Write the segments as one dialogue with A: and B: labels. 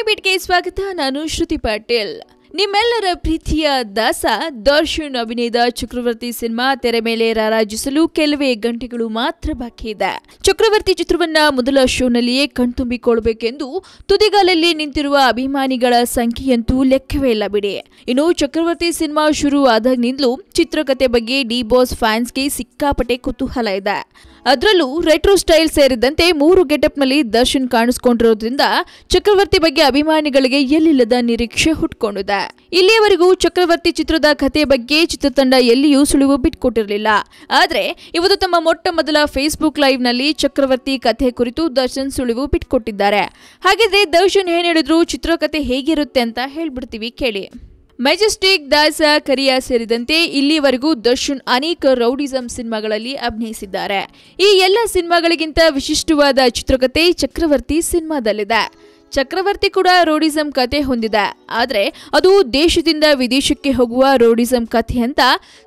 A: ಬೀಟ್ಗೆ ಸ್ವಾಗತ. ನಾನು ಶ್ರುತಿ ಪಾಟೀಲ್. ನಿಮ್ಮೆಲ್ಲರ ಪ್ರೀತಿಯ ದಾಸ ದರ್ಶನ್ ಅಭಿನಯದ ಚಕ್ರವರ್ತಿ ಸಿನಿಮಾ ತೆರೆ ಮೇಲೆ ರಾರಾಜಿಸಲು ಕೆಲವೇ ಗಂಟೆಗಳು ಮಾತ್ರ ಬಾಕಿ ಇದೆ. ಚಕ್ರವರ್ತಿ ಚಿತ್ರವನ್ನ ಮೊದಲ ಶೋನಲ್ಲಿಯೇ ಕಣ್ತುಂಬಿಕೊಳ್ಳಬೇಕೆಂದು ತುದಿಗಾಲಲ್ಲಿ ನಿಂತಿರುವ ಅಭಿಮಾನಿಗಳ ಸಂಖ್ಯೆಯಂತೂ ಲೆಕ್ಕವೇ ಇಲ್ಲ ಬಿಡಿ. ಇನ್ನು ಚಕ್ರವರ್ತಿ ಸಿನಿಮಾ ಶುರು ಆದಾಗಿನಿಂದಲೂ ಚಿತ್ರಕಥೆ ಬಗ್ಗೆ ಡಿ ಬಾಸ್ ಫ್ಯಾನ್ಸ್ಗೆ ಸಿಕ್ಕಾಪಟ್ಟೆ ಕುತೂಹಲ ಇದೆ. ಅದರಲ್ಲೂ ರೆಟ್ರೋ ಸ್ಟೈಲ್ ಸೇರಿದಂತೆ 3 ಗೆಟಪ್ನಲ್ಲಿ ದರ್ಶನ್ ಕಾಣಿಸಿಕೊಂಡಿರೋದ್ರಿಂದ ಚಕ್ರವರ್ತಿ ಬಗ್ಗೆ ಅಭಿಮಾನಿಗಳಿಗೆ ಎಲ್ಲಿಲ್ಲದ ನಿರೀಕ್ಷೆ ಹುಟ್ಕೊಂಡಿದೆ. ಇಲ್ಲಿಯವರೆಗೂ ಚಕ್ರವರ್ತಿ ಚಿತ್ರದ ಕಥೆ ಬಗ್ಗೆ ಚಿತ್ರತಂಡ ಎಲ್ಲಿಯೂ ಸುಳಿವು ಬಿಟ್ಕೊಟ್ಟಿರಲಿಲ್ಲ. ಆದ್ರೆ ಇವತ್ತು ತಮ್ಮ ಮೊಟ್ಟ ಮೊದಲ ಫೇಸ್ಬುಕ್ ಲೈವ್ ನಲ್ಲಿ ಚಕ್ರವರ್ತಿ ಕಥೆ ಕುರಿತು ದರ್ಶನ್ ಸುಳಿವು ಬಿಟ್ಕೊಟ್ಟಿದ್ದಾರೆ. ಹಾಗಿದ್ರೆ ದರ್ಶನ್ ಏನ್ ಹೇಳಿದ್ರು, ಚಿತ್ರಕಥೆ ಹೇಗಿರುತ್ತೆ ಅಂತ ಹೇಳ್ಬಿಡ್ತೀವಿ ಕೇಳಿ. ಮೆಜೆಸ್ಟಿಕ್, ದಾಸ, ಕರಿಯಾ ಸೇರಿದಂತೆ ಇಲ್ಲಿವರೆಗೂ ದರ್ಶನ್ ಅನೇಕ ರೌಡಿಸಂ ಸಿನಿಮಾಗಳಲ್ಲಿ ಅಭಿನಯಿಸಿದ್ದಾರೆ. ಈ ಎಲ್ಲ ಸಿನಿಮಾಗಳಿಗಿಂತ ವಿಶಿಷ್ಟವಾದ ಚಿತ್ರಕಥೆ ಚಕ್ರವರ್ತಿ ಸಿನಿಮಾದಲ್ಲಿದೆ. ಚಕ್ರವರ್ತಿ ಕೂಡ ರೋಡಿಸಂ ಕಥೆ ಹೊಂದಿದೆ. ಆದರೆ ಅದು ದೇಶದಿಂದ ವಿದೇಶಕ್ಕೆ ಹೋಗುವ ರೋಡಿಸಂ ಕಥೆ ಅಂತ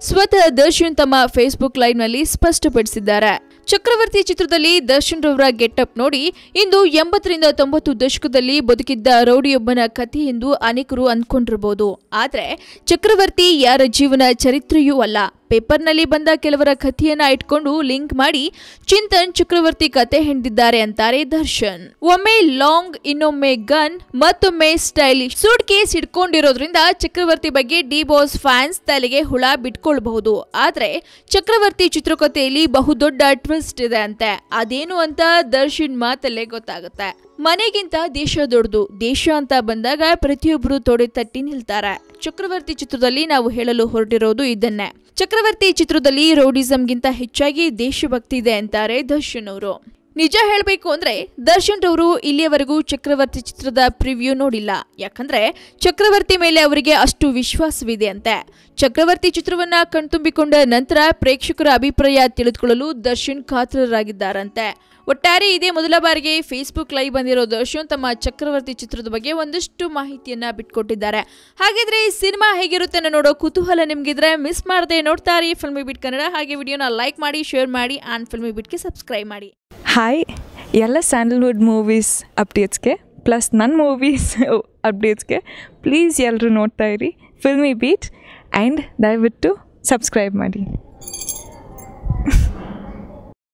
A: ಸ್ವತಃ ದರ್ಶನ್ ತಮ್ಮ ಫೇಸ್ಬುಕ್ ಲೈವ್ ನಲ್ಲಿ ಸ್ಪಷ್ಟಪಡಿಸಿದ್ದಾರೆ. ಚಕ್ರವರ್ತಿ ಚಿತ್ರದಲ್ಲಿ ದರ್ಶನ್ ರವರ ಗೆಟಪ್ ನೋಡಿ ಇಂದು 80ರಿಂದ 90 ದಶಕದಲ್ಲಿ ಬದುಕಿದ್ದ ರೌಡಿಯೊಬ್ಬನ ಕಥೆ ಎಂದು ಅನೇಕರು ಅಂದ್ಕೊಂಡಿರಬಹುದು. ಆದ್ರೆ ಚಕ್ರವರ್ತಿ ಯಾರ ಜೀವನ ಚರಿತ್ರೆಯೂ ಅಲ್ಲ. ಪೇಪರ್ನಲ್ಲಿ ಬಂದ ಕೆಲವರ ಕಥೆಯನ್ನ ಇಟ್ಕೊಂಡು ಲಿಂಕ್ ಮಾಡಿ ಚಿಂತನ್ ಚಕ್ರವರ್ತಿ ಕತೆ ಹೆಣೆದಿದ್ದಾರೆ ಅಂತಾರೆ ದರ್ಶನ್. ಒಮ್ಮೆ ಲಾಂಗ್, ಇನ್ನೊಮ್ಮೆ ಗನ್, ಮತ್ತೊಮ್ಮೆ ಸ್ಟೈಲಿಶ್ ಸೂಟ್ ಕೇಸ್ ಇಟ್ಕೊಂಡಿರೋದ್ರಿಂದ ಚಕ್ರವರ್ತಿ ಬಗ್ಗೆ ಡಿ ಬಾಸ್ ಫ್ಯಾನ್ಸ್ ತಲೆಗೆ ಹುಳ ಬಿಟ್ಕೊಳ್ಬಹುದು. ಆದ್ರೆ ಚಕ್ರವರ್ತಿ ಚಿತ್ರಕಥೆಯಲ್ಲಿ ಬಹುದೊಡ್ಡ ಟ್ವಿಸ್ಟ್ ಇದೆ ಅಂತೆ. ಅದೇನು ಅಂತ ದರ್ಶನ್ ಮಾತಲ್ಲೇ ಗೊತ್ತಾಗುತ್ತೆ. ಮನೆಗಿಂತ ದೇಶ ದೊಡ್ಡದು. ದೇಶ ಅಂತ ಬಂದಾಗ ಪ್ರತಿಯೊಬ್ಬರು ತೊಡೆ ತಟ್ಟಿ ನಿಲ್ತಾರೆ. ಚಕ್ರವರ್ತಿ ಚಿತ್ರದಲ್ಲಿ ನಾವು ಹೇಳಲು ಹೊರಟಿರೋದು ಇದನ್ನೇ. ಚಕ್ರವರ್ತಿ ಚಿತ್ರದಲ್ಲಿ ರೌಡಿಸಂಗಿಂತ ಹೆಚ್ಚಾಗಿ ದೇಶಭಕ್ತಿ ಇದೆ ಅಂತಾರೆ ದರ್ಶನ್ ಅವರು. ನಿಜ ಹೇಳಬೇಕು ಅಂದ್ರೆ ದರ್ಶನ್ ರವರು ಇಲ್ಲಿಯವರೆಗೂ ಚಕ್ರವರ್ತಿ ಚಿತ್ರದ ಪ್ರಿವ್ಯೂ ನೋಡಿಲ್ಲ. ಯಾಕಂದ್ರೆ ಚಕ್ರವರ್ತಿ ಮೇಲೆ ಅವರಿಗೆ ಅಷ್ಟು ವಿಶ್ವಾಸವಿದೆ ಅಂತೆ. ಚಕ್ರವರ್ತಿ ಚಿತ್ರವನ್ನ ಕಣ್ತುಂಬಿಕೊಂಡ ನಂತರ ಪ್ರೇಕ್ಷಕರ ಅಭಿಪ್ರಾಯ ತಿಳಿದುಕೊಳ್ಳಲು ದರ್ಶನ್ ಕಾತರರಾಗಿದ್ದಾರಂತೆ. ಒಟ್ಟಾರೆ ಇದೇ ಮೊದಲ ಬಾರಿಗೆ ಫೇಸ್ಬುಕ್ ಲೈವ್ ಬಂದಿರೋ ದರ್ಶನ್ ತಮ್ಮ ಚಕ್ರವರ್ತಿ ಚಿತ್ರದ ಬಗ್ಗೆ ಒಂದಷ್ಟು ಮಾಹಿತಿಯನ್ನ ಬಿಟ್ಕೊಟ್ಟಿದ್ದಾರೆ. ಹಾಗಿದ್ರೆ ಈ ಸಿನಿಮಾ ಹೇಗಿರುತ್ತೆ ಅನ್ನೋ ನೋಡೋ ಕುತೂಹಲ ನಿಮ್ಗಿದ್ರೆ ಮಿಸ್ ಮಾಡದೆ ನೋಡ್ತಾರೆ ಫಿಲ್ಮಿ ಬಿಟ್ ಕನ್ನಡ. ಹಾಗೆ ವಿಡಿಯೋನ ಲೈಕ್ ಮಾಡಿ, ಶೇರ್ ಮಾಡಿ ಆ್ಯಂಡ್ ಫಿಲ್ಮಿ ಬಿಟ್ಗೆ ಸಬ್ಸ್ಕ್ರೈಬ್ ಮಾಡಿ.
B: ಹಾಯ್, ಎಲ್ಲ ಸ್ಯಾಂಡಲ್ವುಡ್ ಮೂವೀಸ್ ಅಪ್ಡೇಟ್ಸ್ಗೆ ಪ್ಲಸ್ ನನ್ನ ಮೂವೀಸ್ ಅಪ್ಡೇಟ್ಸ್ಗೆ ಪ್ಲೀಸ್ ಎಲ್ಲರೂ ನೋಡ್ತಾ ಇರಿ ಫಿಲ್ಮಿ ಬೀಟ್ ಆ್ಯಂಡ್ ದಯವಿಟ್ಟು ಸಬ್ಸ್ಕ್ರೈಬ್ ಮಾಡಿ.